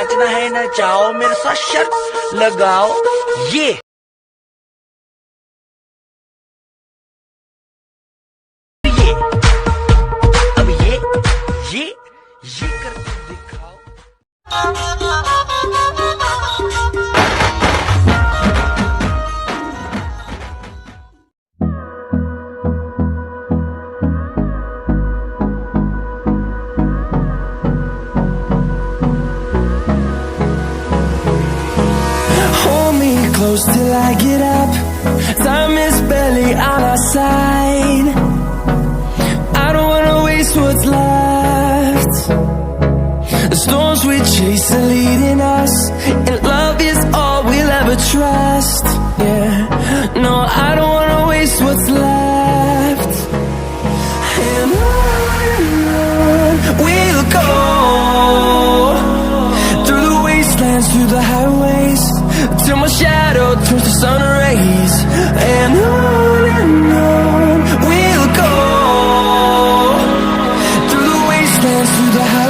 नाचना है नचाओ, मेरे साथ शर्त लगाओ। ये अब ये करके दिखाओ। Close till I get up. Time is barely on our side. I don't wanna waste what's left. The storms we chase are leading us, and love is all we'll ever trust. Yeah, no, I don't wanna waste what's left. And on we'll go, through the wastelands, through the highways, till my shadow turns to sun rays. And on we'll go, through the wastelands, through the highways.